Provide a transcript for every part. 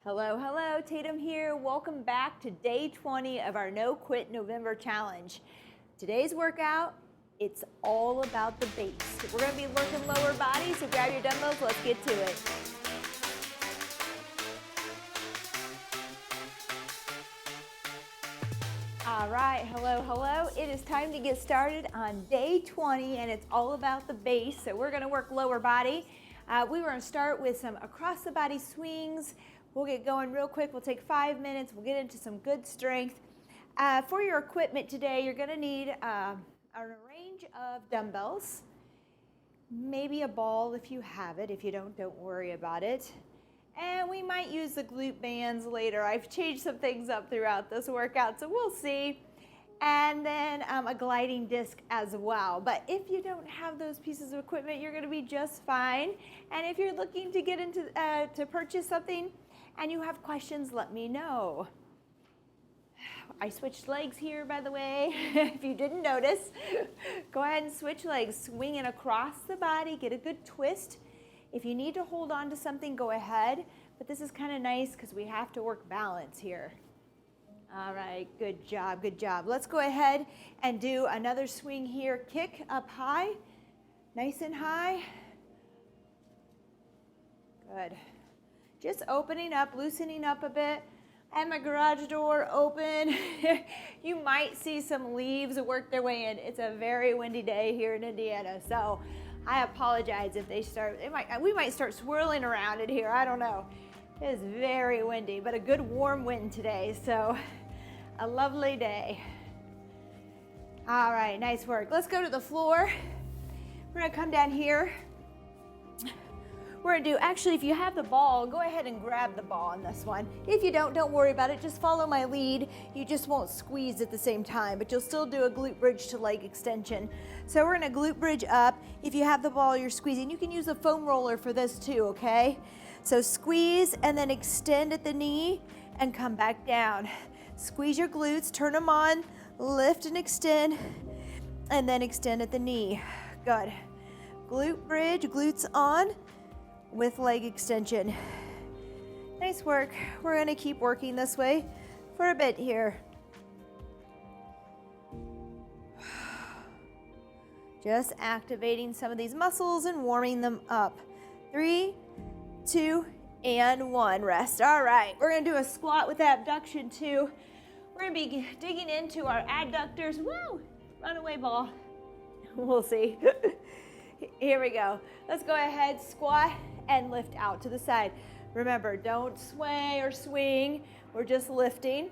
Hello, hello, Tatum here. Welcome back to day 20 of our No Quit November challenge. Today's workout, it's all about the base. We're gonna be working lower body, so grab your dumbbells, let's get to it. All right, hello, hello. It is time to get started on day 20, and it's all about the base. So we're gonna work lower body. We were gonna start with some across the body swings. We'll get going real quick. We'll take 5 minutes. We'll get into some good strength. For your equipment today, you're gonna need a range of dumbbells, maybe a ball if you have it. If you don't worry about it. And we might use the glute bands later. I've changed some things up throughout this workout, so we'll see. And then a gliding disc as well. But if you don't have those pieces of equipment, you're gonna be just fine. And if you're looking to get into, to purchase something and you have questions, let me know. I switched legs here, by the way, if you didn't notice. Go ahead and switch legs, swinging across the body, get a good twist. If you need to hold on to something, go ahead. But this is kind of nice because we have to work balance here. All right, good job, good job. Let's go ahead and do another swing here. Kick up high, nice and high. Good. Just opening up, loosening up a bit. And my garage door open. You might see some leaves work their way in. It's a very windy day here in Indiana, so I apologize if they start, we might start swirling around in here, I don't know. It is very windy, but a good warm wind today, so a lovely day. All right, nice work. Let's go to the floor. We're gonna come down here. We're gonna do, actually, if you have the ball, go ahead and grab the ball on this one. If you don't worry about it, just follow my lead. You just won't squeeze at the same time, but you'll still do a glute bridge to leg extension. So we're gonna glute bridge up. If you have the ball, you're squeezing. You can use a foam roller for this too, okay? So squeeze and then extend at the knee and come back down. Squeeze your glutes, turn them on, lift and extend, and then extend at the knee. Good. Glute bridge, glutes on, with leg extension. Nice work. We're gonna keep working this way for a bit here. Just activating some of these muscles and warming them up. 3, 2, and 1. Rest. All right, we're gonna do a squat with abduction too. We're gonna be digging into our adductors. Woo! Runaway ball. We'll see. Here we go. Let's go ahead, squat, and lift out to the side. Remember, don't sway or swing. We're just lifting.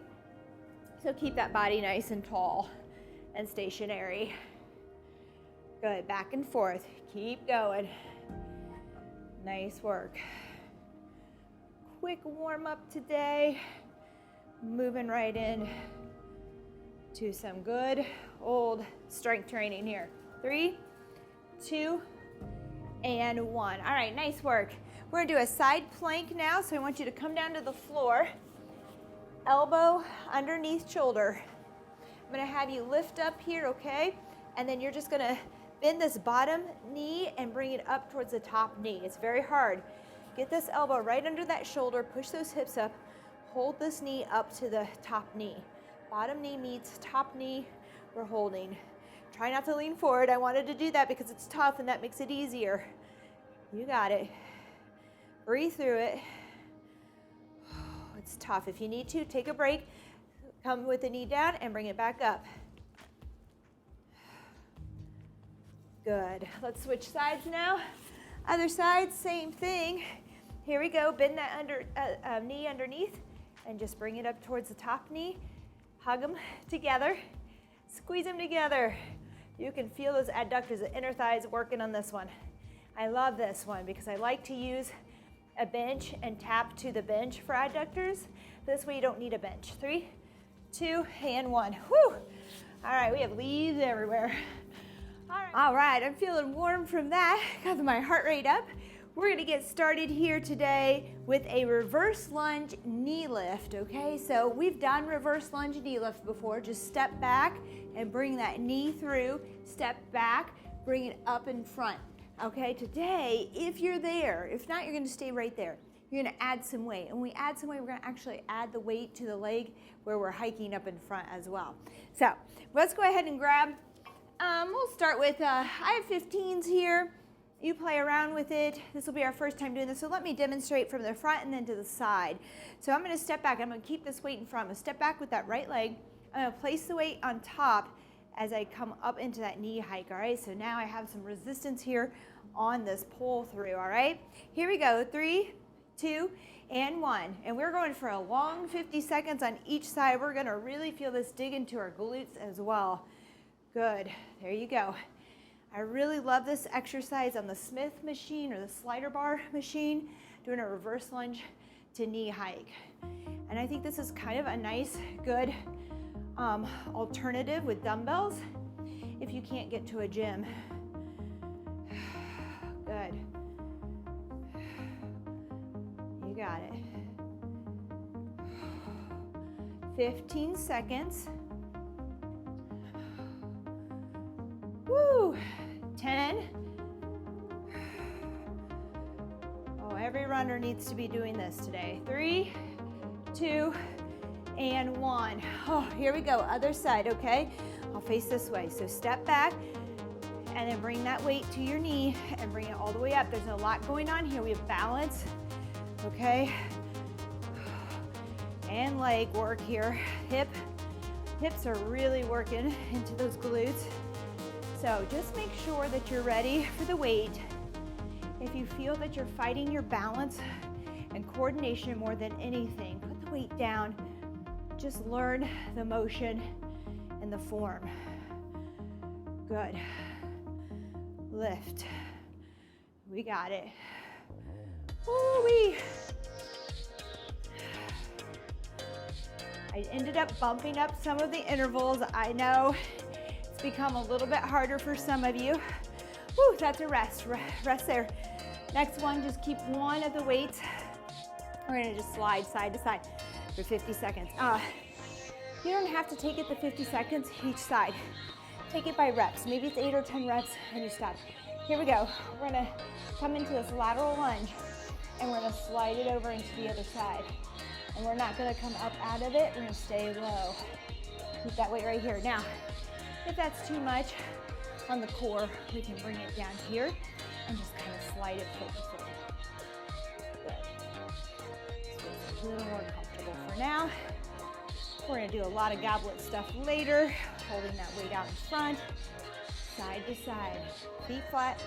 So keep that body nice and tall and stationary. Good, back and forth. Keep going. Nice work. Quick warm up today. Moving right in to some good old strength training here. 3, 2, and 1. All right, nice work. We're gonna do a side plank now, so I want you to come down to the floor, elbow underneath shoulder. I'm gonna have you lift up here, okay? And then you're just gonna bend this bottom knee and bring it up towards the top knee. It's very hard. Get this elbow right under that shoulder, push those hips up, hold this knee up to the top knee. Bottom knee meets top knee, we're holding. Try not to lean forward. I wanted to do that because it's tough and that makes it easier. You got it. Breathe through it. It's tough. If you need to, take a break. Come with the knee down and bring it back up. Good. Let's switch sides now. Other side, same thing. Here we go. Bend that knee underneath and just bring it up towards the top knee. Hug them together. Squeeze them together. You can feel those adductors, the inner thighs working on this one. I love this one because I like to use a bench and tap to the bench for adductors. This way you don't need a bench. 3, 2, and 1. Whew. All right, we have leaves everywhere. All right, I'm feeling warm from that. Got my heart rate up. We're gonna get started here today with a reverse lunge knee lift, okay? So we've done reverse lunge knee lift before. Just step back and bring that knee through. Step back, bring it up in front, okay? Today, if you're there, if not, you're gonna stay right there. you're gonna add some weight. And when we add some weight, we're gonna actually add the weight to the leg where we're hiking up in front as well. So let's go ahead and grab, we'll start with, I have 15s here. You play around with it. This will be our first time doing this. So let me demonstrate from the front and then to the side. So I'm gonna step back. I'm gonna keep this weight in front. I'm gonna step back with that right leg. I'm gonna place the weight on top as I come up into that knee hike, all right? So now I have some resistance here on this pull through, all right? Here we go, 3, 2, and 1. And we're going for a long 50 seconds on each side. We're gonna really feel this dig into our glutes as well. Good, there you go. I really love this exercise on the Smith machine or the slider bar machine, doing a reverse lunge to knee hike. And I think this is kind of a nice, good alternative with dumbbells if you can't get to a gym. Good. You got it. 15 seconds. Woo! 10. Oh, every runner needs to be doing this today. 3, 2, and 1. Oh, here we go, other side, okay? I'll face this way. So step back and then bring that weight to your knee and bring it all the way up. There's a lot going on here. We have balance, okay? And leg work here. Hips are really working into those glutes. So just make sure that you're ready for the weight. If you feel that you're fighting your balance and coordination more than anything, put the weight down. Just learn the motion and the form. Good. Lift. We got it. Woo-wee. I ended up bumping up some of the intervals. I know it's become a little bit harder for some of you. Woo, that's a rest. Rest there. Next one, just keep one of the weights. We're gonna just slide side to side for 50 seconds. You don't have to take it the 50 seconds each side. Take it by reps. Maybe it's 8 or 10 reps and you stop. Here we go. We're gonna come into this lateral lunge and we're gonna slide it over into the other side. And we're not gonna come up out of it, we're gonna stay low. Keep that weight right here. Now, if that's too much on the core, we can bring it down here and just kind of slide it forward. Good. So it's a little more comfortable for now. We're gonna do a lot of goblet stuff later, holding that weight out in front, side to side. Feet flat,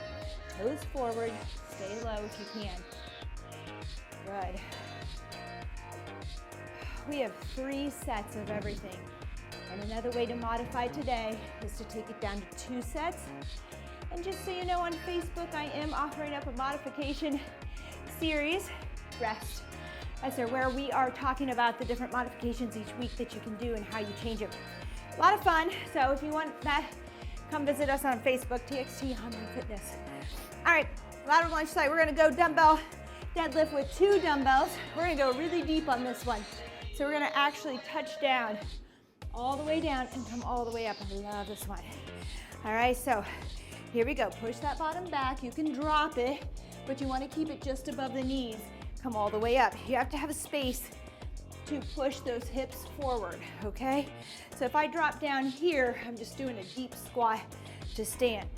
toes forward, stay low if you can. Good. We have 3 sets of everything. And another way to modify today is to take it down to 2 sets. And just so you know, on Facebook, I am offering up a modification series, Rest. Where we are talking about the different modifications each week that you can do and how you change them. A lot of fun, so if you want that, come visit us on Facebook, TXT Online Fitness. All right, lateral lunge side, we're gonna go dumbbell deadlift with 2 dumbbells. We're gonna go really deep on this one. So we're gonna actually touch down, all the way down and come all the way up. I love this one. All right, so here we go. Push that bottom back. You can drop it, but you wanna keep it just above the knees. Come all the way up. You have to have a space to push those hips forward, okay? So if I drop down here, I'm just doing a deep squat to stand.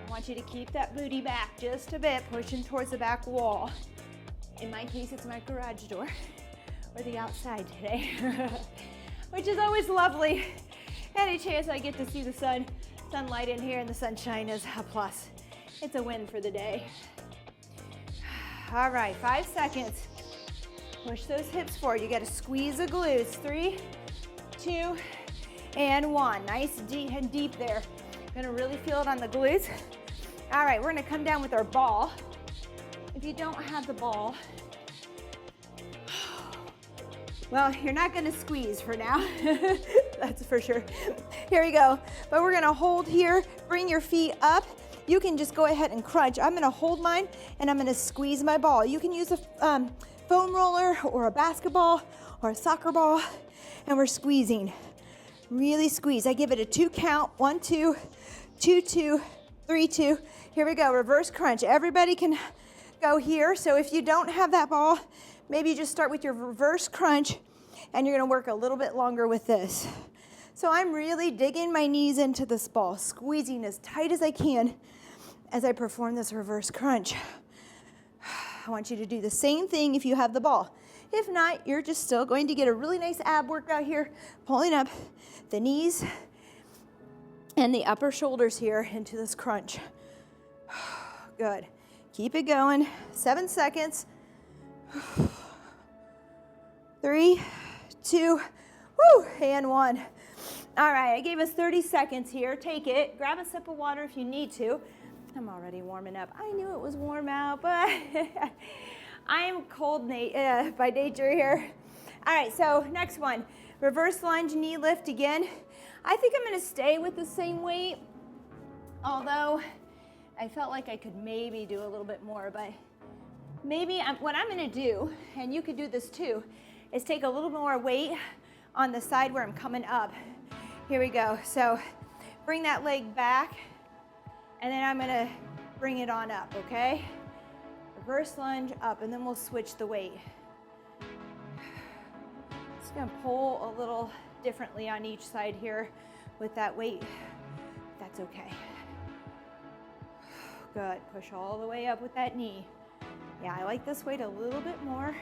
I want you to keep that booty back just a bit, pushing towards the back wall. In my case, it's my garage door, or the outside today, which is always lovely. Any chance I get to see the sunlight in here and the sunshine is a plus. It's a win for the day. All right, 5 seconds. Push those hips forward. You gotta squeeze the glutes. 3, 2, and 1. Nice and deep there. Gonna really feel it on the glutes. All right, we're gonna come down with our ball. If you don't have the ball, well, you're not gonna squeeze for now. That's for sure. Here we go. But we're gonna hold here, bring your feet up. You can just go ahead and crunch. I'm gonna hold mine and I'm gonna squeeze my ball. You can use a foam roller or a basketball or a soccer ball, and we're squeezing. Really squeeze. I give it a 2 count. 1, 2, 2, 2, 3, 2. Here we go, reverse crunch. Everybody can go here. So if you don't have that ball, maybe you just start with your reverse crunch and you're gonna work a little bit longer with this. So I'm really digging my knees into this ball, squeezing as tight as I can as I perform this reverse crunch. I want you to do the same thing if you have the ball. If not, you're just still going to get a really nice ab workout here, pulling up the knees and the upper shoulders here into this crunch. Good. Keep it going. 7 seconds. 3, 2, woo, and 1. All right, I gave us 30 seconds here. Take it. Grab a sip of water if you need to. I'm already warming up. I knew it was warm out, but I'm cold by nature here. All right, so next one. Reverse lunge, knee lift again. I think I'm going to stay with the same weight, although I felt like I could maybe do a little bit more, but maybe what I'm going to do, and you could do this too, is take a little more weight on the side where I'm coming up. Here we go. So bring that leg back, and then I'm gonna bring it on up, okay? Reverse lunge up, and then we'll switch the weight. Just gonna pull a little differently on each side here with that weight. That's okay. Good. Push all the way up with that knee. Yeah, I like this weight a little bit more.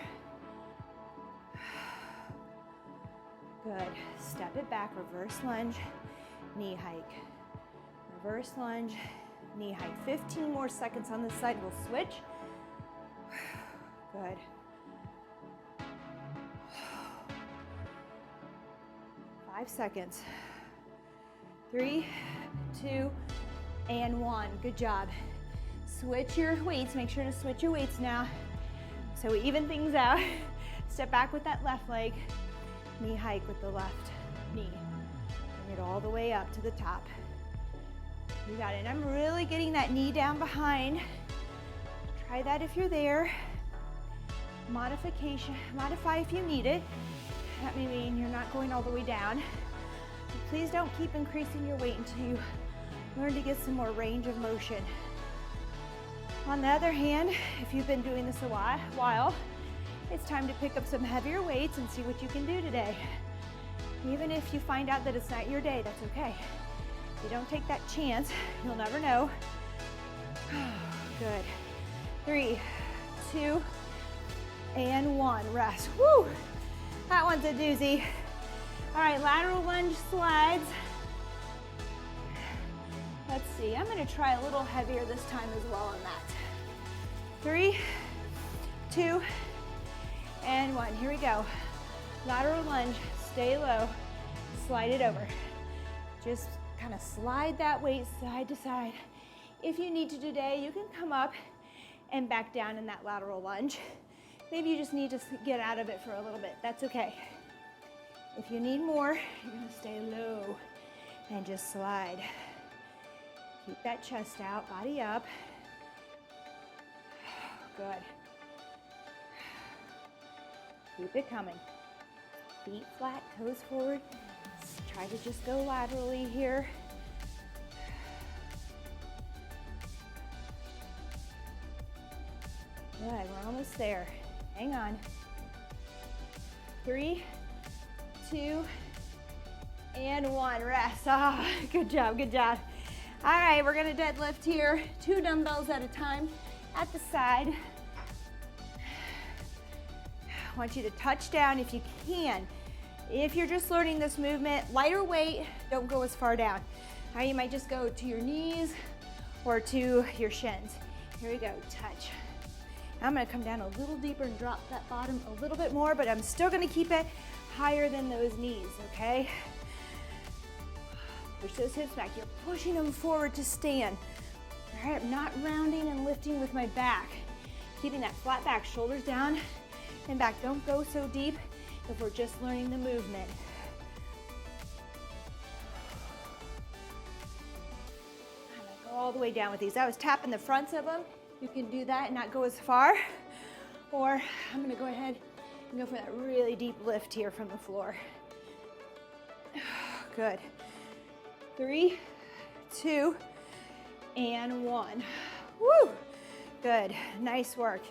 Good. Step it back, reverse lunge, knee hike. Reverse lunge, knee hike. 15 more seconds on this side. We'll switch. Good. Five seconds. 3, 2, and 1. Good job. Switch your weights. Make sure to switch your weights now so we even things out. Step back with that left leg. Knee hike with the left knee. Bring it all the way up to the top. You got it. And I'm really getting that knee down behind. Try that if you're there. Modify if you need it. That may mean you're not going all the way down. But please don't keep increasing your weight until you learn to get some more range of motion. On the other hand, if you've been doing this a while, it's time to pick up some heavier weights and see what you can do today. Even if you find out that it's not your day, that's okay. If you don't take that chance, you'll never know. Good. 3, 2, and 1. Rest. Woo! That one's a doozy. All right, lateral lunge slides. Let's see, I'm gonna try a little heavier this time as well on that. 3, 2, and 1. Here we go. Lateral lunge, stay low, slide it over. Just kind of slide that weight side to side. If you need to today, you can come up and back down in that lateral lunge. Maybe you just need to get out of it for a little bit. That's okay. If you need more, you're gonna stay low and just slide. Keep that chest out, body up. Good. Keep it coming. Feet flat, toes forward. Try to just go laterally here. Good, we're almost there. Hang on. 3, 2, and 1. Rest. Ah, good job, good job. All right, we're gonna deadlift here, 2 dumbbells at a time at the side. I want you to touch down if you can. If you're just learning this movement, lighter weight, don't go as far down. Now you might just go to your knees or to your shins. Here we go, touch. I'm gonna come down a little deeper and drop that bottom a little bit more, but I'm still gonna keep it higher than those knees, okay? Push those hips back. You're pushing them forward to stand. All right, I'm not rounding and lifting with my back. Keeping that flat back, shoulders down and back. Don't go so deep if we're just learning the movement. I'm gonna go all the way down with these. I was tapping the fronts of them. You can do that and not go as far. Or I'm gonna go ahead and go for that really deep lift here from the floor. Good. 3, 2, and 1. Woo! Good, nice work.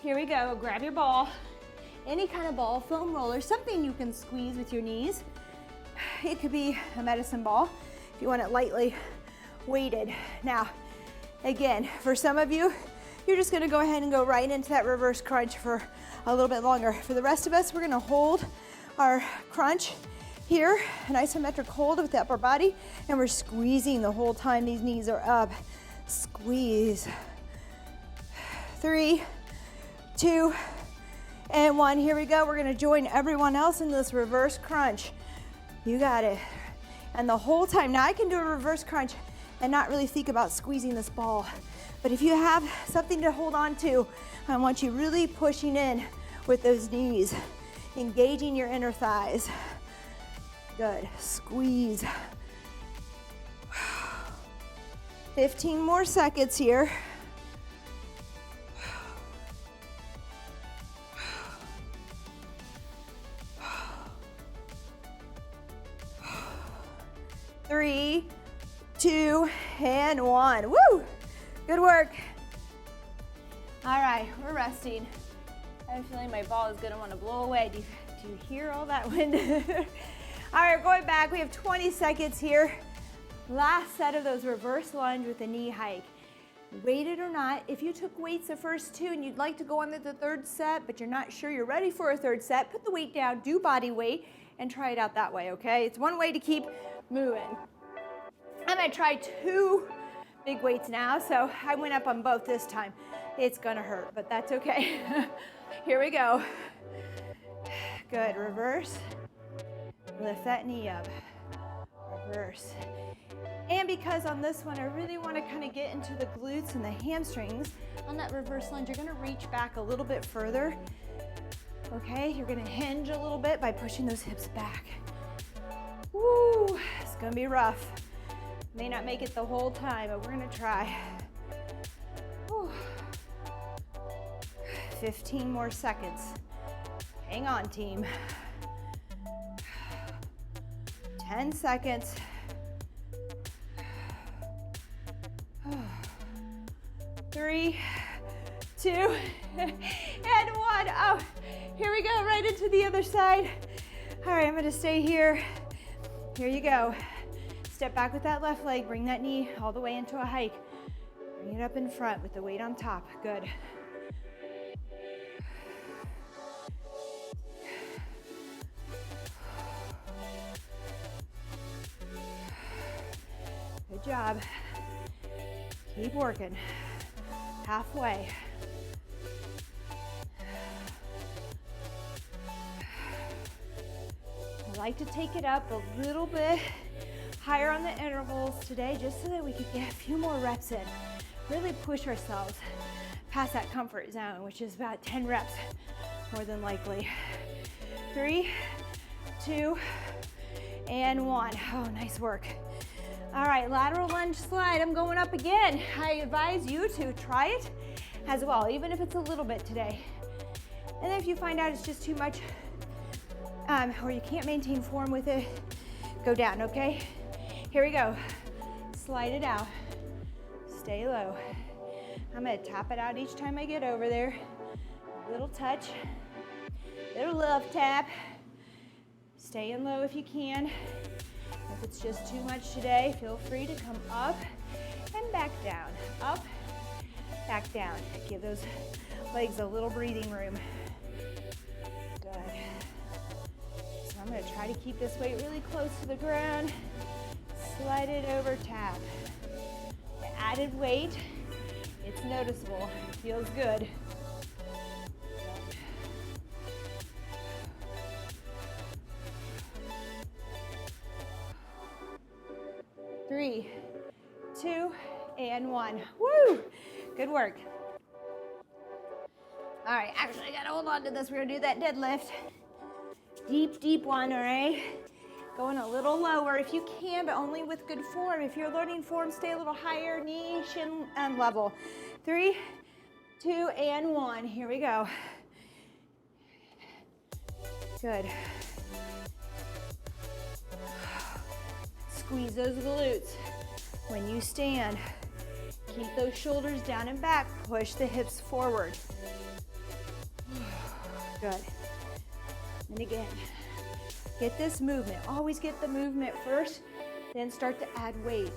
Here we go, grab your ball. any kind of ball, foam roller, something you can squeeze with your knees. It could be a medicine ball if you want it lightly weighted. Now, again, for some of you, you're just gonna go ahead and go right into that reverse crunch for a little bit longer. For the rest of us, we're gonna hold our crunch here, an isometric hold with the upper body, and we're squeezing the whole time these knees are up. Squeeze. 3, 2, and 1. Here we go. We're gonna join everyone else in this reverse crunch. You got it. And the whole time, now I can do a reverse crunch and not really think about squeezing this ball. But if you have something to hold on to, I want you really pushing in with those knees, engaging your inner thighs. Good, squeeze. 15 more seconds here. Three, 2, and 1. Woo! Good work. All right, we're resting. I have a feeling my ball is gonna wanna blow away. Do you hear all that wind? All right, we're going back. We have 20 seconds here. Last set of those reverse lunge with a knee hike. Weighted or not, if you took weights the first 2 and you'd like to go on to the 3rd set, but you're not sure you're ready for a 3rd set, put the weight down, do body weight, and try it out that way, okay? It's one way to keep moving. I'm gonna try 2 big weights now, so I went up on both this time. It's gonna hurt, but that's okay. Here we go. Good, reverse. Lift that knee up. Reverse. And because on this one, I really wanna kind of get into the glutes and the hamstrings, on that reverse lunge, you're gonna reach back a little bit further. Okay, you're gonna hinge a little bit by pushing those hips back. Woo, it's gonna be rough. May not make it the whole time, but we're gonna try. Whew. 15 more seconds. Hang on, team. 10 seconds. 3, 2, and 1. Oh, here we go, right into the other side. All right, I'm gonna stay here. Here you go. Step back with that left leg, bring that knee all the way into a hike. Bring it up in front with the weight on top. Good. Good job. Keep working. Halfway. I like to take it up a little bit higher on the intervals today, just so that we could get a few more reps in. Really push ourselves past that comfort zone, which is about 10 reps, more than likely. 3, 2, and 1. Oh, nice work. All right, lateral lunge slide. I'm going up again. I advise you to try it as well, even if it's a little bit today. And if you find out it's just too much, or you can't maintain form with it, go down, okay? Here we go. Slide it out. Stay low. I'm gonna tap it out each time I get over there. Little touch, little love tap. Stay in low if you can. If it's just too much today, feel free to come up and back down. Up, back down. Give those legs a little breathing room. Good. So I'm gonna try to keep this weight really close to the ground. Slide it over, tap. The added weight, it's noticeable. It feels good. 3, 2, and 1. Woo! Good work. All right, actually, I gotta hold on to this. We're gonna do that deadlift. Deep, deep one, all right? Going a little lower if you can, but only with good form. If you're learning form, stay a little higher, knee, shin, and level. 3, 2, and 1. Here we go. Good. Squeeze those glutes. When you stand, keep those shoulders down and back. Push the hips forward. Good. And again, get this movement. Always get the movement first, then start to add weight.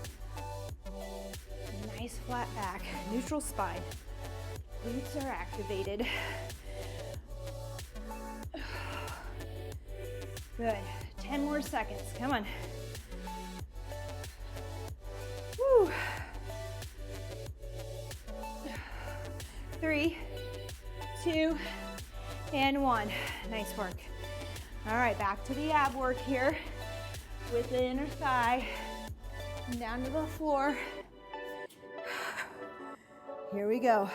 Nice flat back, neutral spine. Glutes are activated. Good. 10 more seconds. Come on. Woo. 3, 2, and 1. Nice work. All right, back to the ab work here with the inner thigh. Down to the floor. Here we go.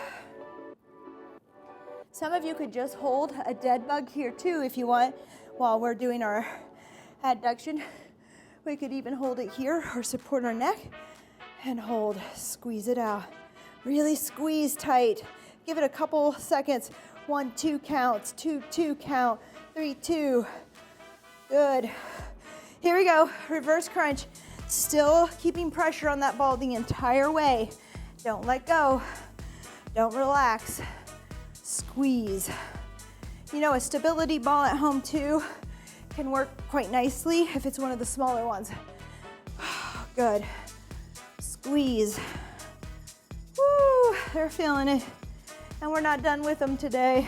Some of you could just hold a dead bug here too if you want while we're doing our adduction. We could even hold it here or support our neck and hold. Squeeze it out. Really squeeze tight. Give it a couple seconds. 1, 2 counts. 2, 2 count. 3, 2. Good. Here we go. Reverse crunch. Still keeping pressure on that ball the entire way. Don't let go. Don't relax. Squeeze. You know, a stability ball at home too can work quite nicely if it's one of the smaller ones. Good. Squeeze. Woo, they're feeling it. And we're not done with them today.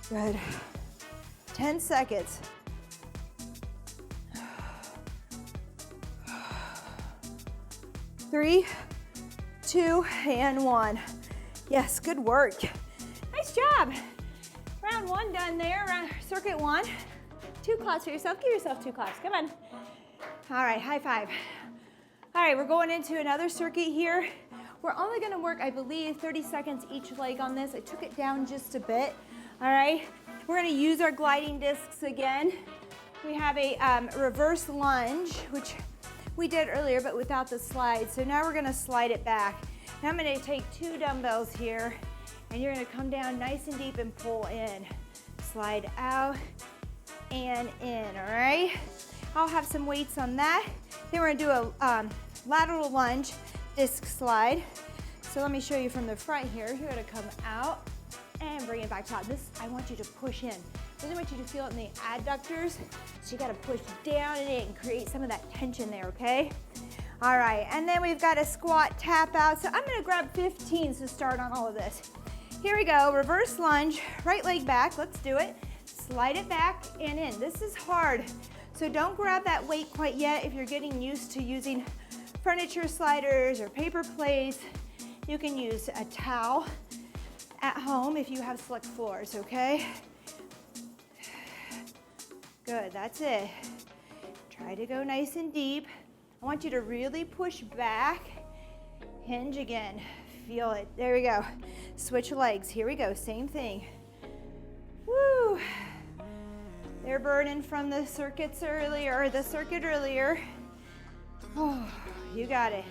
Good. 10 seconds. 3, 2, and 1. Yes, good work. Nice job. Round 1 done there, circuit 1. 2 claps for yourself. Give yourself 2 claps. Come on. All right, high five. All right, we're going into another circuit here. We're only gonna work, I believe, 30 seconds each leg on this. I took it down just a bit. All right, we're gonna use our gliding discs again. We have a reverse lunge, which we did earlier, but without the slide. So now we're gonna slide it back. Now I'm gonna take 2 dumbbells here, and you're gonna come down nice and deep and pull in. Slide out and in, all right? I'll have some weights on that. Then we're gonna do a lateral lunge disc slide. So let me show you from the front here. You're gonna come out and bring it back top. This, I want you to push in. I really want you to feel it in the adductors. So you gotta push down and in, create some of that tension there, okay? All right, and then we've got a squat tap out. So I'm gonna grab 15s to start on all of this. Here we go, reverse lunge, right leg back, let's do it. Slide it back and in. This is hard, so don't grab that weight quite yet if you're getting used to using furniture sliders or paper plates. You can use a towel at home if you have slick floors, okay? Good, that's it. Try to go nice and deep. I want you to really push back. Hinge again, feel it. There we go. Switch legs, here we go, same thing. Woo! They're burning from the circuits earlier, or the circuit earlier. Oh, you got it.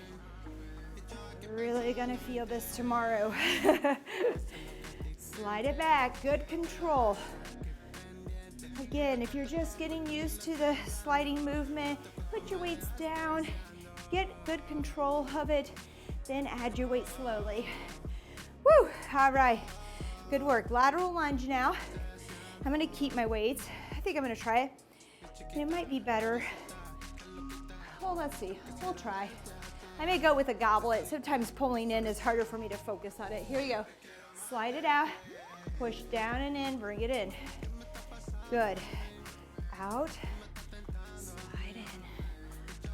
You're really gonna feel this tomorrow. Slide it back, good control. Again, if you're just getting used to the sliding movement, put your weights down, get good control of it, then add your weight slowly. Woo, all right, good work. Lateral lunge now. I'm gonna keep my weights. I think I'm gonna try it. It might be better. Well, let's see, we'll try. I may go with a goblet. Sometimes pulling in is harder for me to focus on it. Here we go. Slide it out, push down and in, bring it in. Good. Out, slide in,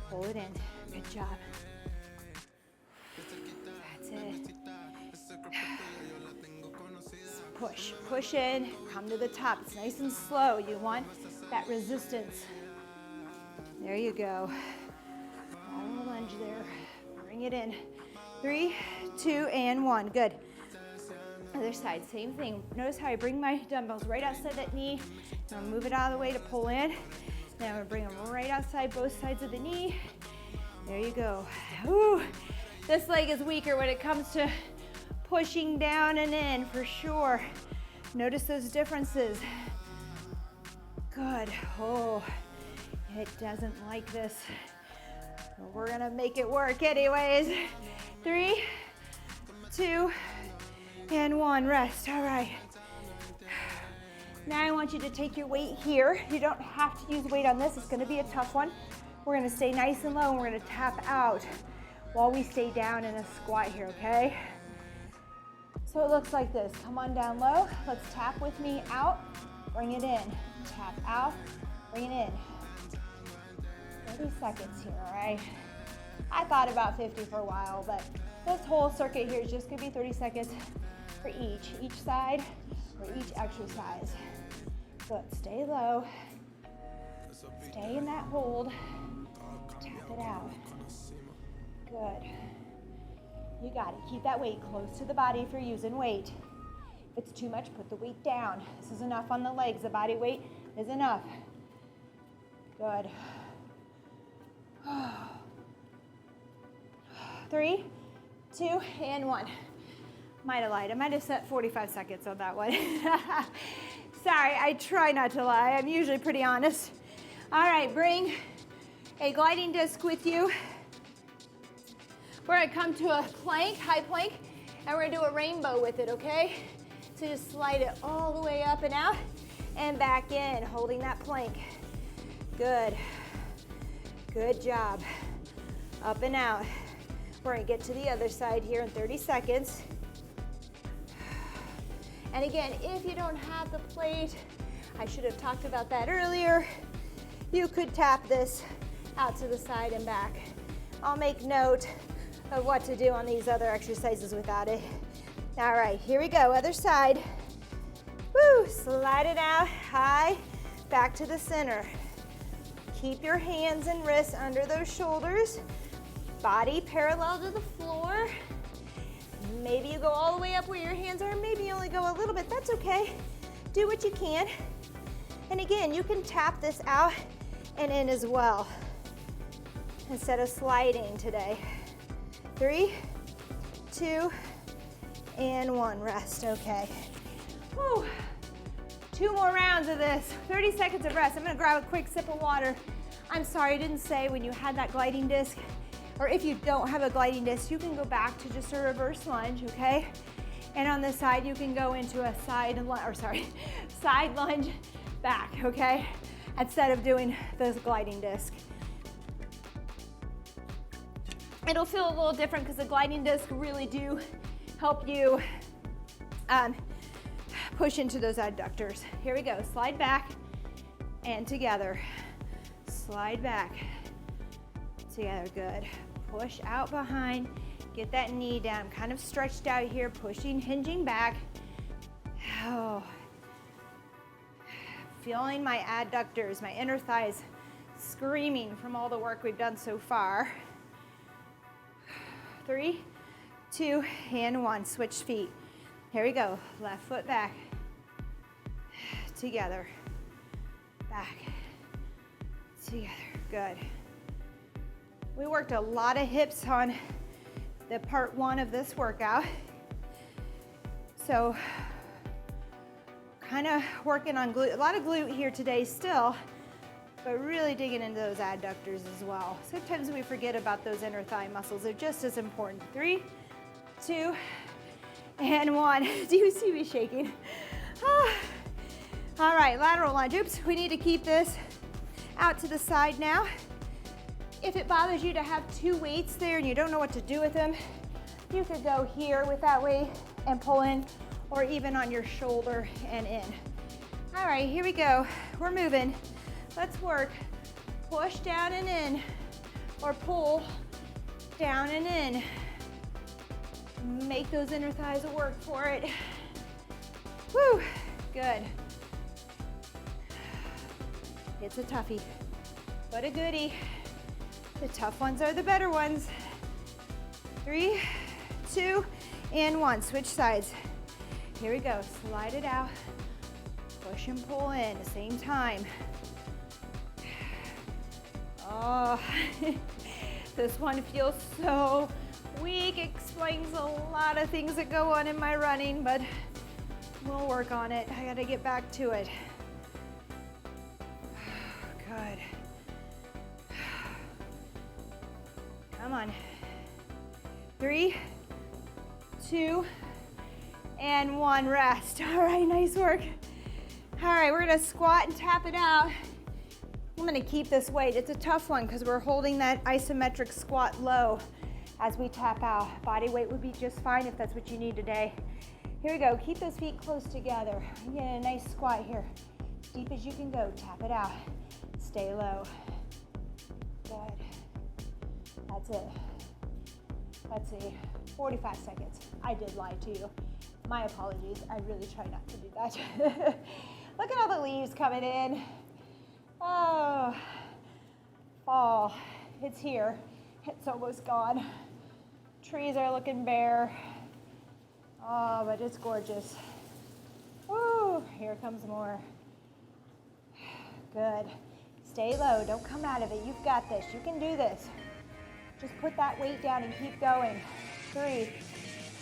pull it in. Good job. That's it. Push, push in, come to the top. It's nice and slow. You want that resistance. There you go. Lateral lunge there. Bring it in. 3, 2, and 1. Good. Other side, same thing. Notice how I bring my dumbbells right outside that knee. I'm gonna move it out of the way to pull in. Then I'm gonna bring them right outside both sides of the knee. There you go. Ooh, this leg is weaker when it comes to pushing down and in, for sure. Notice those differences. Good. Oh, it doesn't like this. Well, we're gonna make it work anyways. 3, 2, and 1, rest. All right. Now I want you to take your weight here. You don't have to use weight on this. It's gonna be a tough one. We're gonna stay nice and low, and we're gonna tap out while we stay down in a squat here, okay? So it looks like this. Come on down low. Let's tap with me out. Bring it in. Tap out. Bring it in. 30 seconds here, all right? I thought about 50 for a while, but this whole circuit here is just gonna be 30 seconds for each side or each exercise. Good, stay low. Stay in that hold. Tap it out. Good. You got it. Keep that weight close to the body if you're using weight. If it's too much, put the weight down. This is enough on the legs. The body weight is enough. Good. 3, 2, and 1. Might have lied. I might have set 45 seconds on that one. Sorry, I try not to lie. I'm usually pretty honest. All right, bring a gliding disc with you. We're gonna come to a plank, high plank, and we're gonna do a rainbow with it, okay? So just slide it all the way up and out and back in, holding that plank. Good. Good job. Up and out. We're gonna get to the other side here in 30 seconds. And again, if you don't have the plate, I should have talked about that earlier, you could tap this out to the side and back. I'll make note of what to do on these other exercises without it. All right, here we go, other side. Woo, slide it out, high, back to the center. Keep your hands and wrists under those shoulders. Body parallel to the floor. Maybe you go all the way up where your hands are, maybe you only go a little bit, that's okay. Do what you can. And again, you can tap this out and in as well, instead of sliding today. 3, 2, and 1, rest, okay. Whew. 2 more rounds of this, 30 seconds of rest. I'm gonna grab a quick sip of water. I'm sorry, I didn't say when you had that gliding disc, or if you don't have a gliding disc, you can go back to just a reverse lunge, okay? And on the side, you can go into a side lunge back, okay? Instead of doing this gliding disc. It'll feel a little different because the gliding disc really do help you push into those adductors. Here we go, slide back and together. Slide back, together, good. Push out behind, get that knee down, kind of stretched out here, pushing, hinging back. Oh. Feeling my adductors, my inner thighs screaming from all the work we've done so far. 3, 2, and 1, switch feet. Here we go, left foot back, together, back, together, good. We worked a lot of hips on the part 1 of this workout. So, kind of working on glute, a lot of glute here today still, but really digging into those adductors as well. Sometimes we forget about those inner thigh muscles. They're just as important. 3, 2, and 1. Do you see me shaking? Ah. All right, lateral lunge. Oops, we need to keep this out to the side now. If it bothers you to have 2 weights there and you don't know what to do with them, you could go here with that weight and pull in, or even on your shoulder and in. All right, here we go. We're moving. Let's work. Push down and in, or pull down and in. Make those inner thighs work for it. Woo, good. It's a toughie, but a goodie. The tough ones are the better ones. 3, 2, and 1. Switch sides. Here we go. Slide it out. Push and pull in at the same time. Oh, this one feels so weak. Explains a lot of things that go on in my running, but we'll work on it. I gotta get back to it. Good. Come on. 3, 2, and 1, rest. All right, nice work. All right, we're gonna squat and tap it out. I'm gonna keep this weight. It's a tough one because we're holding that isometric squat low as we tap out. Body weight would be just fine if that's what you need today. Here we go, keep those feet close together. Get a nice squat here. As deep as you can go, tap it out. Stay low. Good. That's it. Let's see, 45 seconds. I did lie to you. My apologies, I really try not to do that. Look at all the leaves coming in. Oh, fall, it's here. It's almost gone. Trees are looking bare. Oh, but it's gorgeous. Woo, here comes more. Good. Stay low, don't come out of it. You've got this, you can do this. Just put that weight down and keep going. 3,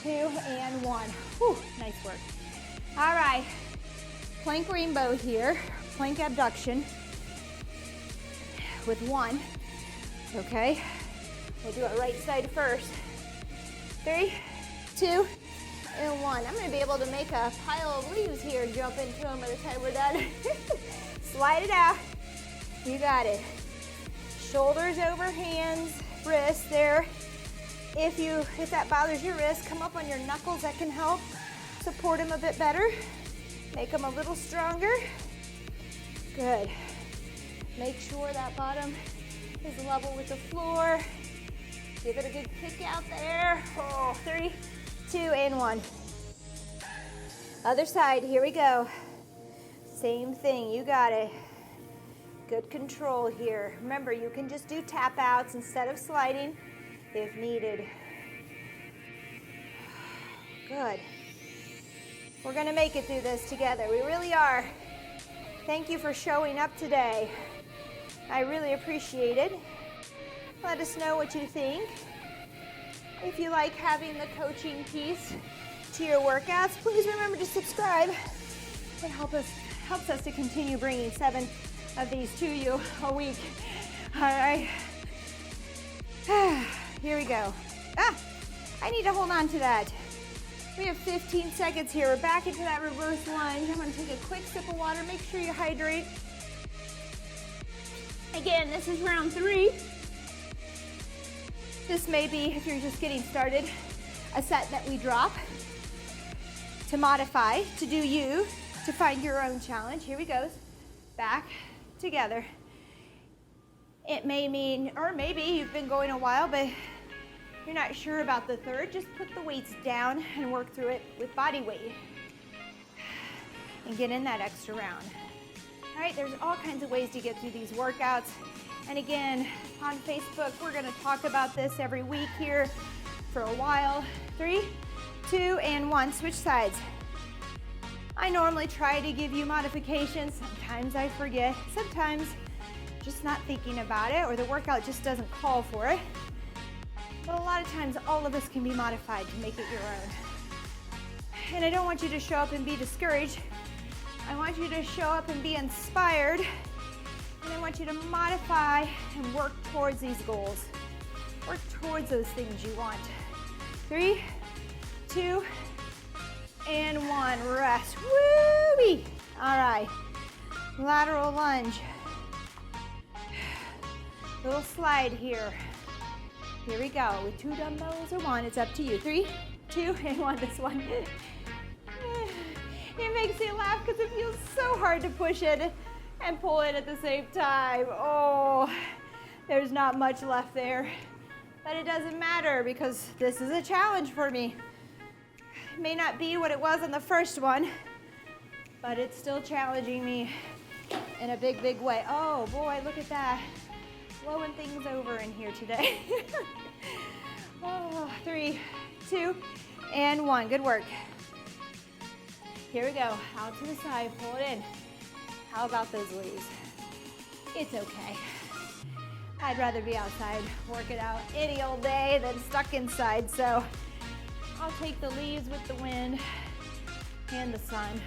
2, and 1. Whew, nice work. All right, plank rainbow here, plank abduction with 1, okay? We'll do it right side first. 3, 2, and 1. I'm gonna be able to make a pile of leaves here and jump into them by the time we're done. Slide it out. You got it. Shoulders over hands, wrists there. If that bothers your wrist, come up on your knuckles. That can help support them a bit better. Make them a little stronger. Good. Make sure that bottom is level with the floor. Give it a good kick out there. Oh, 3, 2, and 1. Other side, here we go. Same thing, you got it. Good control here. Remember, you can just do tap outs instead of sliding if needed. Good. We're gonna make it through this together. We really are. Thank you for showing up today. I really appreciate it. Let us know what you think. If you like having the coaching piece to your workouts, please remember to subscribe. It helps us to continue bringing 7 of these to you a week. All right. Here we go. I need to hold on to that. We have 15 seconds here. We're back into that reverse lunge. I'm gonna take a quick sip of water. Make sure you hydrate. Again, this is round 3. This may be, if you're just getting started, a set that we drop to modify, to do you, to find your own challenge. Here we go. Back together. It may mean, or maybe you've been going a while, but you're not sure about the third. Just put the weights down and work through it with body weight and get in that extra round. All right, there's all kinds of ways to get through these workouts. And again, on Facebook, we're gonna talk about this every week here for a while. 3, 2, and 1, switch sides. I normally try to give you modifications. Sometimes I forget. Sometimes just not thinking about it, or the workout just doesn't call for it. But a lot of times, all of this can be modified to make it your own. And I don't want you to show up and be discouraged. I want you to show up and be inspired. And I want you to modify and work towards these goals. Work towards those things you want. 3, 2, and 1, rest. Woo-wee! All right, lateral lunge. Little slide here. Here we go, with 2 dumbbells or 1, it's up to you. 3, 2, and 1, this one. It makes me laugh because it feels so hard to push it and pull it at the same time. Oh, there's not much left there. But it doesn't matter because this is a challenge for me. It may not be what it was on the first one, but it's still challenging me in a big, big way. Oh boy, look at that. Blowing things over in here today. Oh, 3, 2, and 1, good work. Here we go, out to the side, pull it in. How about those leaves? It's okay. I'd rather be outside, work it out any old day than stuck inside, so I'll take the leaves with the wind and the sun.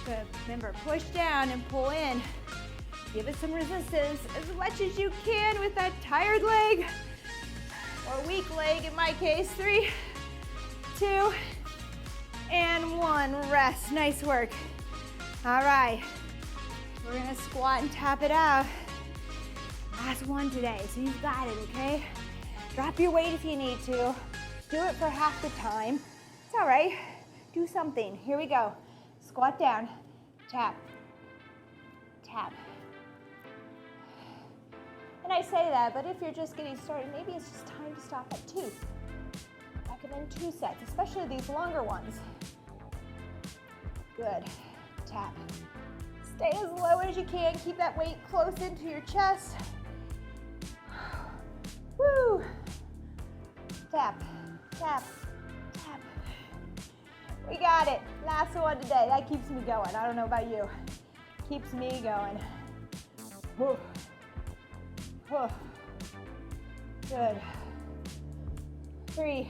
Good, remember, push down and pull in. Give it some resistance as much as you can with that tired leg, or weak leg in my case. 3, 2, and 1. Rest. Nice work. All right. We're gonna squat and tap it out. Last one today, so you've got it, okay? Drop your weight if you need to. Do it for half the time. It's all right. Do something. Here we go. Squat down. Tap. Tap. And I say that, but if you're just getting started, maybe it's just time to stop at 2. Recommend 2 sets, especially these longer ones. Good. Tap. Stay as low as you can. Keep that weight close into your chest. Woo. Tap, tap, tap. We got it. Last one today. That keeps me going. I don't know about you. Keeps me going. Woo. Woo. Good. 3,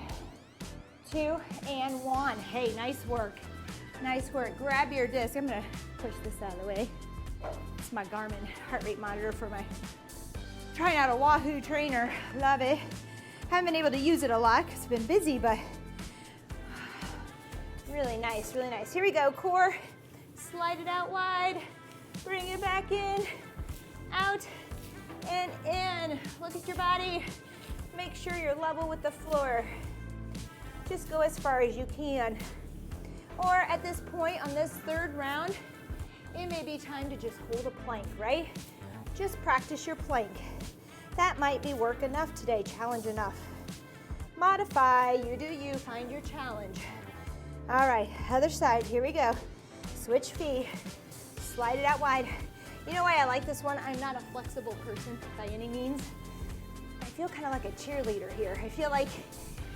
2, and 1. Hey, nice work. Nice work. Grab your disc. I'm gonna push this out of the way. It's my Garmin heart rate monitor for my trying out a Wahoo trainer. Love it. Haven't been able to use it a lot because I've been busy, but really nice, really nice. Here we go. Core, slide it out wide. Bring it back in, out, and in. Look at your body. Make sure you're level with the floor. Just go as far as you can. Or at this point on this 3rd round, it may be time to just hold a plank, right? Just practice your plank. That might be work enough today, challenge enough. Modify, you do you, find your challenge. All right, other side, here we go. Switch feet, slide it out wide. You know why I like this one? I'm not a flexible person by any means. I feel kind of like a cheerleader here. I feel like,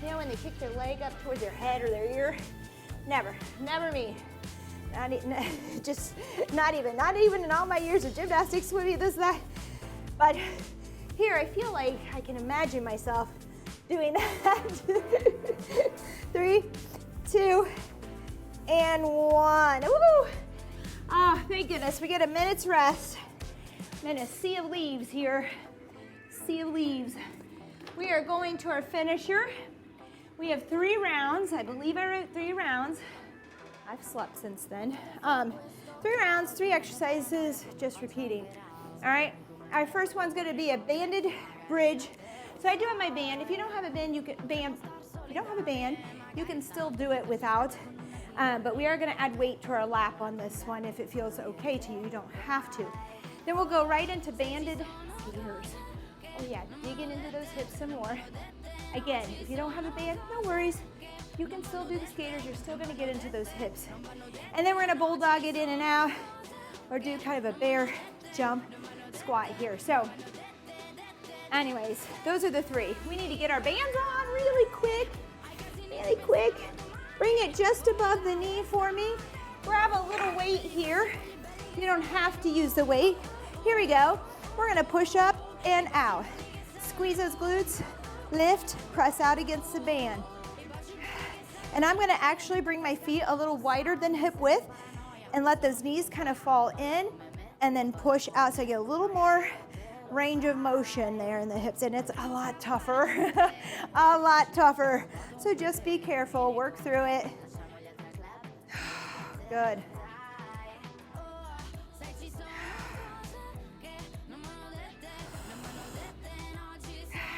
you know, when they kick their leg up towards their head or their ear, never me. Not even in all my years of gymnastics would be this, that. But here, I feel like I can imagine myself doing that. 3, 2, and 1. Woo! Ah, thank goodness, we get a minute's rest. And a sea of leaves here. Sea of leaves. We are going to our finisher. We have 3 rounds. I believe I wrote 3 rounds. I've slept since then. 3 rounds, 3 exercises, just repeating. All right, our first one's gonna be a banded bridge. So I do have my band. If you don't have a band, you can still do it without. But we are gonna add weight to our lap on this one if it feels okay to you. You don't have to. Then we'll go right into banded skaters. Oh yeah, digging into those hips some more. Again, if you don't have a band, no worries. You can still do the skaters. You're still gonna get into those hips. And then we're gonna bulldog it in and out or do kind of a bear jump squat here. So anyways, those are the 3. We need to get our bands on really quick, really quick. Bring it just above the knee for me. Grab a little weight here. You don't have to use the weight. Here we go. We're gonna push up and out. Squeeze those glutes, lift, press out against the band. And I'm gonna actually bring my feet a little wider than hip width and let those knees kind of fall in and then push out so I get a little more range of motion there in the hips. And it's a lot tougher, a lot tougher. So just be careful, work through it. Good.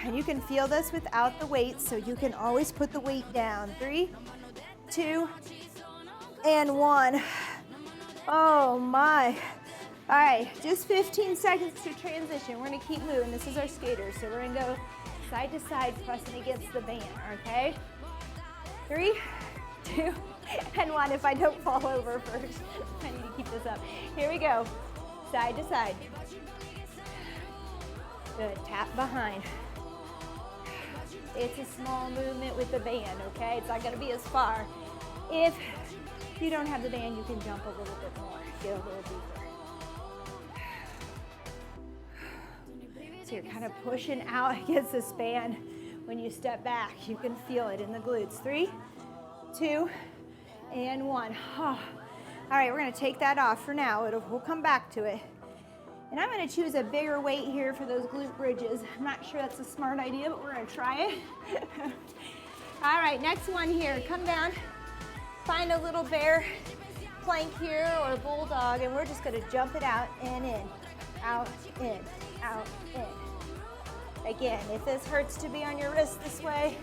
And you can feel this without the weight, so you can always put the weight down. 3, 2, and 1. Oh my. All right, just 15 seconds to transition. We're gonna keep moving. This is our skaters, so we're gonna go side to side, pressing against the band, okay? 3, 2, and 1. If I don't fall over first, I need to keep this up. Here we go, side to side. Good, tap behind. It's a small movement with the band, okay? It's not gonna be as far. If you don't have the band, you can jump a little bit more, get a little deeper. So you're kind of pushing out against this band when you step back. You can feel it in the glutes. 3, 2, and 1. Oh. All right, we're gonna take that off for now. We'll come back to it. And I'm gonna choose a bigger weight here for those glute bridges. I'm not sure that's a smart idea, but we're gonna try it. All right, next one here. Come down, Find a little bear plank here or bulldog, and we're just gonna jump it out and in, out, in, out, in. Again, if this hurts to be on your wrist this way,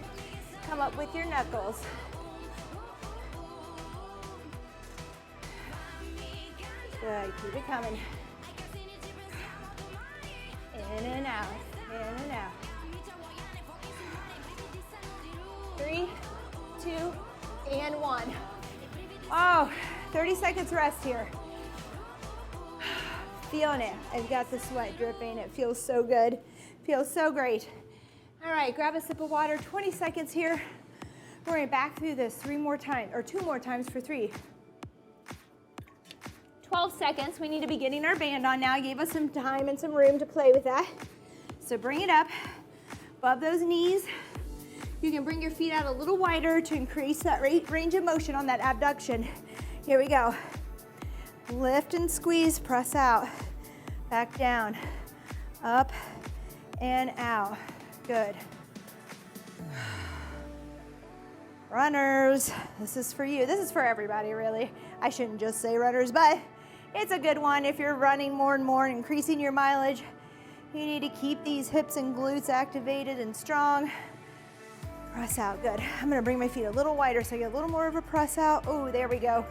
come up with your knuckles. Good, keep it coming. In and out, in and out. 3, 2, and 1. Oh, 30 seconds rest here. Feeling it. I've got the sweat dripping. It feels so good. Feels so great. All right, grab a sip of water. 20 seconds here. We're going back through this 3 more times, or 2 more times for 3. 12 seconds. We need to be getting our band on now. I gave us some time and some room to play with that. So bring it up above those knees. You can bring your feet out a little wider to increase that range of motion on that abduction. Here we go. Lift and squeeze, press out. Back down, up and out. Good. Runners, this is for you. This is for everybody, really. I shouldn't just say runners, but it's a good one. If you're running more and more, increasing your mileage, you need to keep these hips and glutes activated and strong. Press out, good. I'm gonna bring my feet a little wider so I get a little more of a press out. Oh, there we go.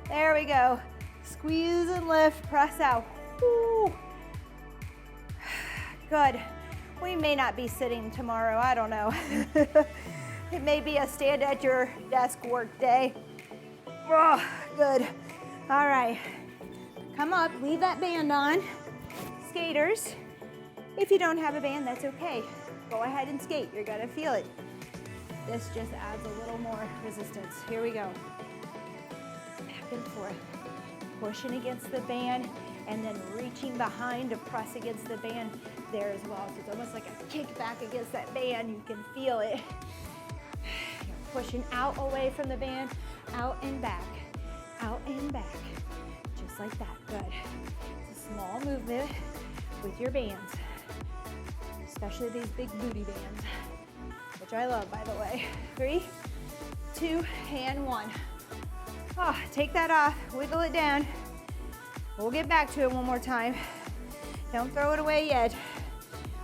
There we go. Squeeze and lift, press out. Woo. Good. We may not be sitting tomorrow, I don't know. It may be a stand at your desk work day. Oh, good. All right. Come up, leave that band on. Skaters, if you don't have a band, that's okay. Go ahead and skate, you're gonna feel it. This just adds a little more resistance. Here we go. Back and forth. Pushing against the band and then reaching behind to press against the band there as well. So it's almost like a kick back against that band. You can feel it. You're pushing out away from the band, out and back, out and back. Just like that, good. It's a small movement with your bands, especially these big booty bands, which I love, by the way. 3, 2, and 1. Oh, take that off, wiggle it down. We'll get back to it one more time. Don't throw it away yet.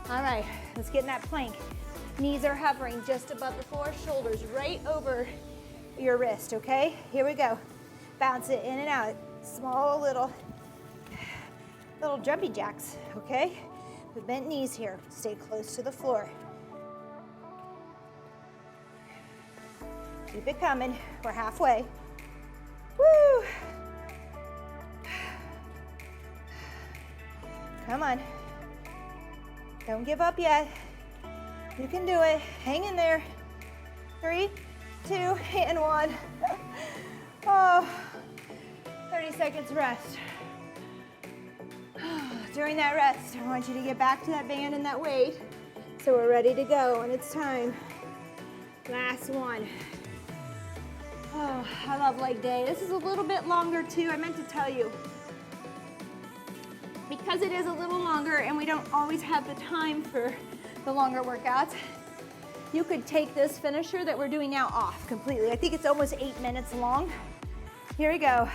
All right, let's get in that plank. Knees are hovering just above the floor, shoulders right over your wrist, okay? Here we go. Bounce it in and out. Small little jumpy jacks, okay? With bent knees here. Stay close to the floor. Keep it coming. We're halfway. Woo! Come on. Don't give up yet. You can do it. Hang in there. 3, 2, and 1. Oh, 30 seconds rest. During that rest, I want you to get back to that band and that weight. So we're ready to go, and it's time. Last one. Oh, I love leg day. This is a little bit longer too. I meant to tell you. Because it is a little longer and we don't always have the time for the longer workouts, you could take this finisher that we're doing now off completely. I think it's almost 8 minutes long. Here we go.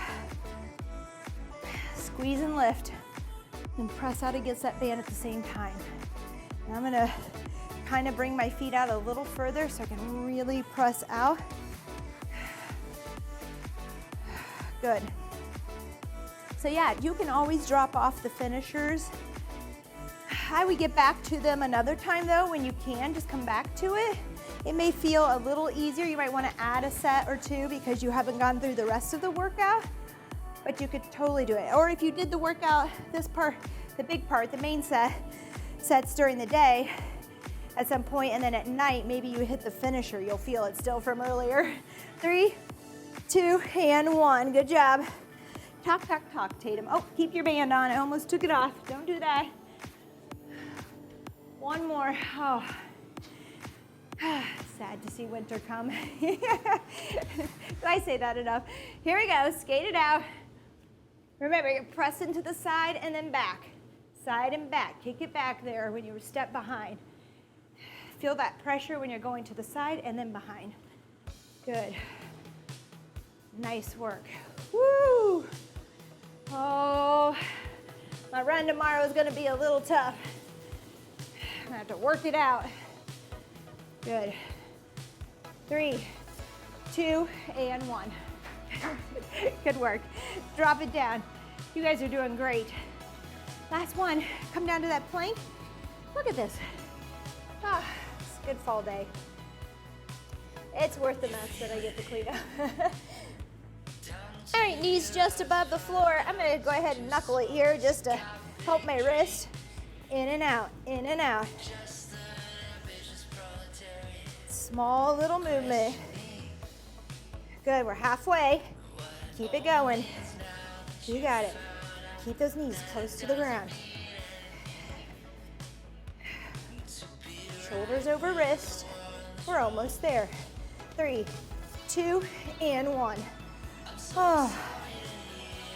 Squeeze and lift and press out against that band at the same time. And I'm gonna kind of bring my feet out a little further so I can really press out. Good. So yeah, you can always drop off the finishers. I would get back to them another time though, when you can, just come back to it. It may feel a little easier. You might want to add a set or two because you haven't gone through the rest of the workout, but you could totally do it. Or if you did the workout, this part, the big part, the main sets during the day at some point, and then at night, maybe you hit the finisher. You'll feel it still from earlier. 3, 2, and 1. Good job. Talk, talk, talk, Tatum. Oh, keep your band on. I almost took it off. Don't do that. One more. Oh. Sad to see winter come. Did I say that enough? Here we go. Skate it out. Remember, you press into the side and then back. Side and back. Kick it back there when you step behind. Feel that pressure when you're going to the side and then behind. Good. Nice work. Woo! Oh, my run tomorrow is gonna be a little tough. I'm gonna have to work it out. Good. 3, 2, and 1. Good work. Drop it down. You guys are doing great. Last one. Come down to that plank. Look at this. Ah, it's a good fall day. It's worth the mess that I get to clean up. All right, knees just above the floor. I'm gonna go ahead and knuckle it here just to help my wrist. In and out, in and out. Small little movement. Good, we're halfway. Keep it going. You got it. Keep those knees close to the ground. Shoulders over wrist. We're almost there. 3, 2, and 1. Oh.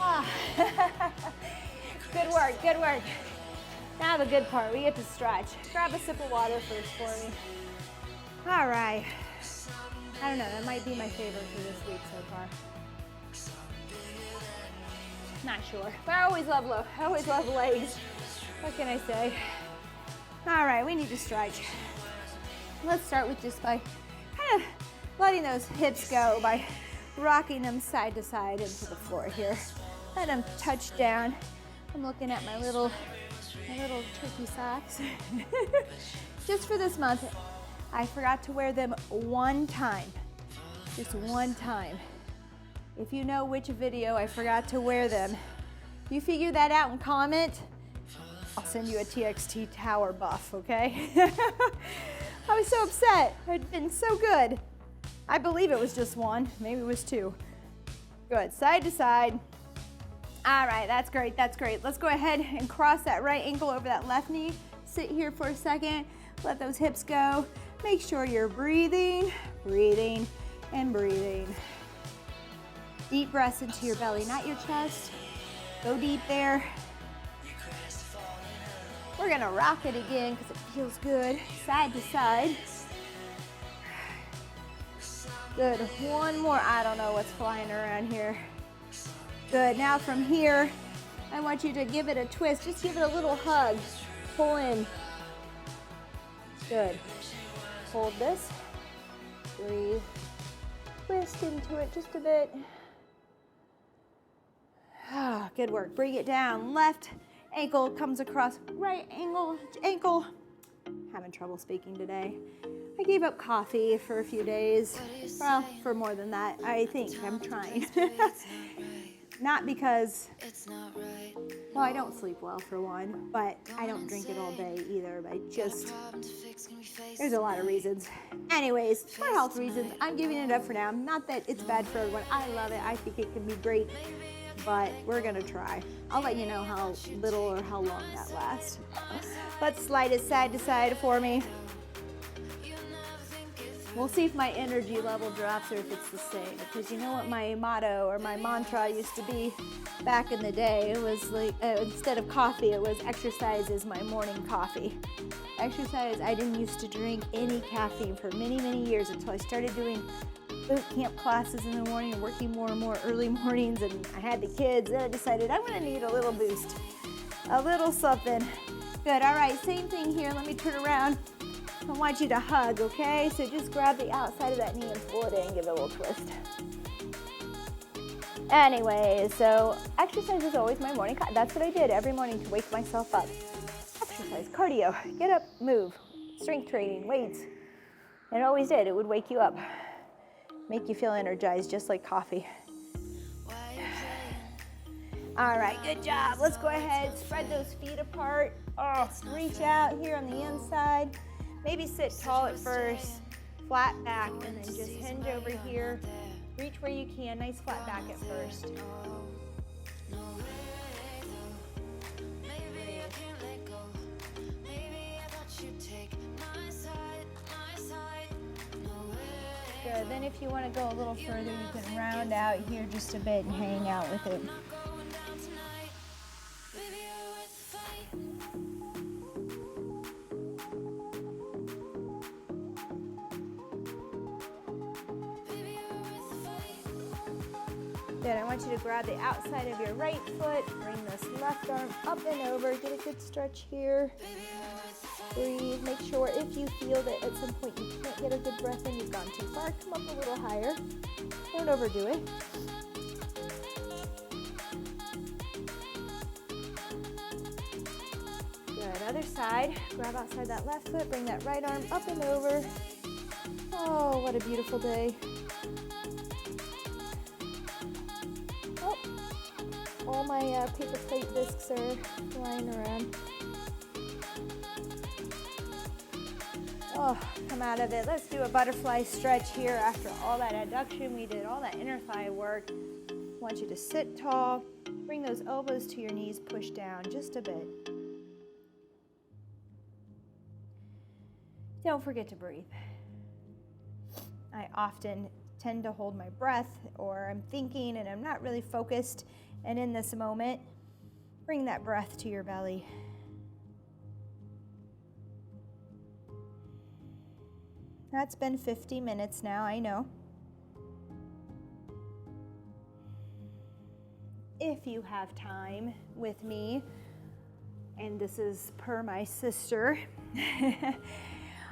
Oh. Good work, good work. Now the good part, we get to stretch. Grab a sip of water first for me. All right. I don't know, that might be my favorite for this week so far. Not sure, but I always love legs. What can I say? All right, we need to stretch. Let's start with just by kind of letting those hips go by rocking them side to side into the floor here. Let them touch down. I'm looking at my little turkey socks. Just for this month, I forgot to wear them one time. Just one time. If you know which video I forgot to wear them, you figure that out and comment, I'll send you a TXT tower buff, okay? I was so upset. I'd been so good. I believe it was just one. Maybe it was 2. Good, side to side. All right, that's great, that's great. Let's go ahead and cross that right ankle over that left knee. Sit here for a second. Let those hips go. Make sure you're breathing, breathing, and breathing. Deep breaths into your belly, not your chest. Go deep there. We're gonna rock it again because it feels good. Side to side. Good, one more. I don't know what's flying around here. Good, now from here, I want you to give it a twist. Just give it a little hug. Pull in. Good. Hold this. Breathe. Twist into it just a bit. Ah, good work. Bring it down. Left ankle comes across right ankle. Having trouble speaking today. I gave up coffee for a few days. Well, for more than that, I think. I'm trying. Not because, well, I don't sleep well for one, but I don't drink it all day either. But there's a lot of reasons. Anyways, for health reasons, I'm giving it up for now. Not that it's bad for everyone. I love it. I think it can be great, but we're gonna try. I'll let you know how little or how long that lasts. Let's slide it side to side for me. We'll see if my energy level drops or if it's the same. Because you know what my motto or my mantra used to be back in the day? It was like, instead of coffee, it was exercise is my morning coffee. Exercise, I didn't used to drink any caffeine for many, many years until I started doing boot camp classes in the morning and working more and more early mornings, and I had the kids, and I decided I'm gonna need a little boost, a little something. Good, all right, same thing here. Let me turn around. I want you to hug, okay? So just grab the outside of that knee and pull it in, give it a little twist. Anyway, so exercise is always my morning. That's what I did every morning to wake myself up. Exercise, cardio, get up, move, strength training, weights. And it always did. It would wake you up, make you feel energized, just like coffee. All right, good job. Let's go ahead, spread those feet apart. Oh, reach out here on the inside. Maybe sit tall at first, flat back, and then just hinge over here. Reach where you can, nice flat back at first. Good, then if you want to go a little further, you can round out here just a bit and hang out with it. Good, I want you to grab the outside of your right foot, bring this left arm up and over, get a good stretch here. Breathe, make sure if you feel that at some point you can't get a good breath in, you've gone too far, come up a little higher. Don't overdo it. Good, other side, grab outside that left foot, bring that right arm up and over. Oh, what a beautiful day. Oh, all my paper plate discs are flying around. Oh, come out of it. Let's do a butterfly stretch here after all that adduction we did, all that inner thigh work. I want you to sit tall, bring those elbows to your knees, push down just a bit. Don't forget to breathe. I often tend to hold my breath, or I'm thinking and I'm not really focused, and in this moment, bring that breath to your belly. That's been 50 minutes now, I know. If you have time with me, and this is per my sister,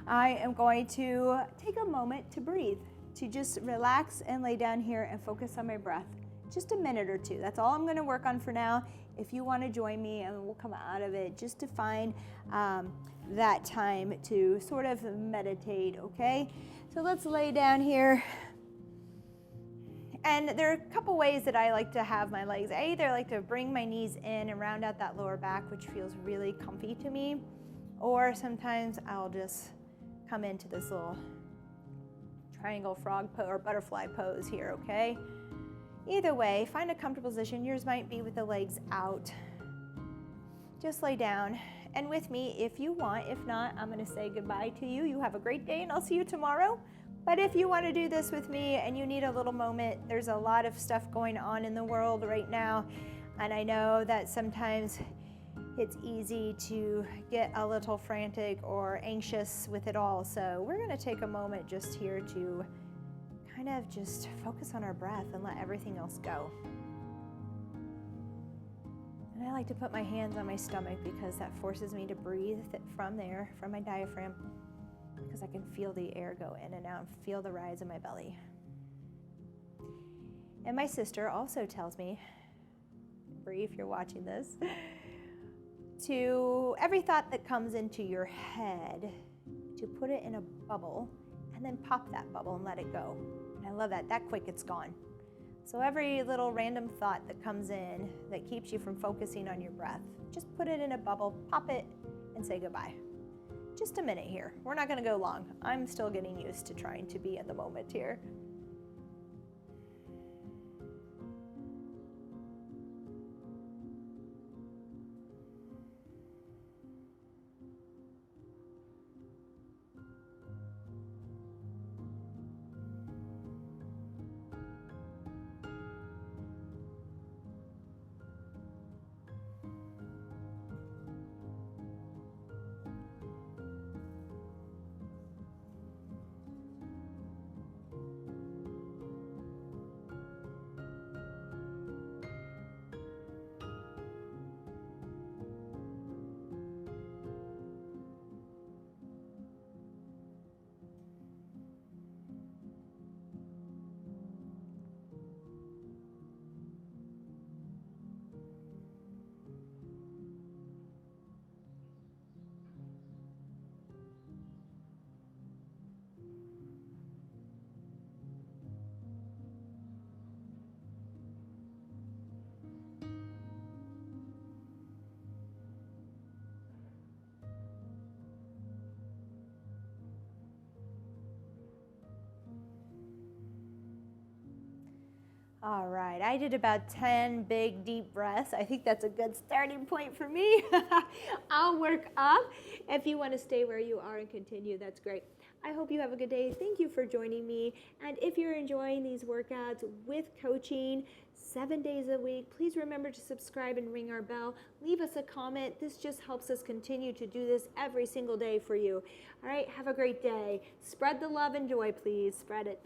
I am going to take a moment to breathe, to just relax and lay down here and focus on my breath. Just a minute or two. That's all I'm going to work on for now. If you want to join me, and we'll come out of it, just to find that time to sort of meditate, okay? So let's lay down here. And there are a couple ways that I like to have my legs. I either like to bring my knees in and round out that lower back, which feels really comfy to me, or sometimes I'll just come into this little triangle frog pose or butterfly pose here, okay? Either way, find a comfortable position. Yours might be with the legs out. Just lay down and with me if you want. If not, I'm going to say goodbye to you. You have a great day and I'll see you tomorrow. But if you want to do this with me and you need a little moment, there's a lot of stuff going on in the world right now. And I know that sometimes it's easy to get a little frantic or anxious with it all. So we're going to take a moment just here to kind of just focus on our breath and let everything else go. And I like to put my hands on my stomach because that forces me to breathe from there, from my diaphragm, because I can feel the air go in and out, feel the rise in my belly. And my sister also tells me, Bree, if you're watching this, to every thought that comes into your head, to put it in a bubble and then pop that bubble and let it go. And I love that. That quick, it's gone. So every little random thought that comes in that keeps you from focusing on your breath, just put it in a bubble, pop it, and say goodbye. Just a minute here. We're not going to go long. I'm still getting used to trying to be in the moment here. All right, I did about 10 big deep breaths. I think that's a good starting point for me. I'll work up. If you want to stay where you are and continue, that's great. I hope you have a good day. Thank you for joining me. And if you're enjoying these workouts with coaching 7 days a week, please remember to subscribe and ring our bell. Leave us a comment. This just helps us continue to do this every single day for you. All right, have a great day. Spread the love and joy, please. Spread it.